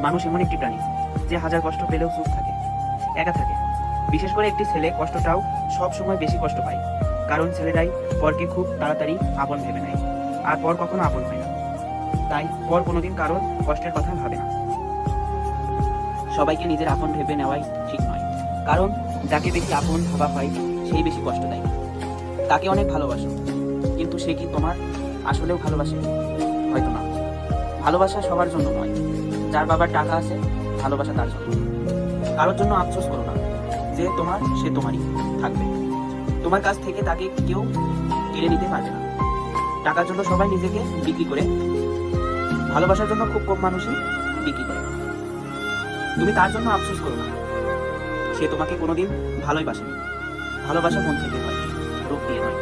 মানুষ এমন একটি প্রাণী যে হাজার কষ্ট পেলেও চুপ থাকে, একা থাকে। বিশেষ করে একটি ছেলে কষ্টটাও সব সময় বেশি কষ্ট পায়, কারণ ছেলেরাই পরকে খুব তাড়াতাড়ি আপন ভেবে নেয়, আর পর কখনো আপন হয় না। তাই পর কোনোদিন কারোর কষ্টের কথা ভাবে না। সবাইকে নিজের আপন ভেবে নেওয়াই ঠিক নয়, কারণ যাকে বেশি আপন ভাবা হয় সেই বেশি কষ্ট দেয়। তাকে অনেক ভালোবাসো, কিন্তু সে কি তোমার আসলেও ভালোবাসে? হয়তো না। ভালোবাসা সবার জন্য নয়। যার বাবার টাকা আছে, ভালোবাসা তার জন্য। কারোর জন্য আফসোস করো না, যে তোমার সে তোমারই থাকবে। তোমার কাছ থেকে তাকে কেউ কেড়ে নিতে পারবে না। টাকার জন্য সবাই নিজেকে বিক্রি করে, ভালোবাসার জন্য খুব কম মানুষই বিক্রি করে। তুমি তার জন্য আফসোস করো না, সে তোমাকে কোনোদিন ভালোই বাসেনি। ভালোবাসা মন থেকে হয়, রূপ দিয়ে নয়।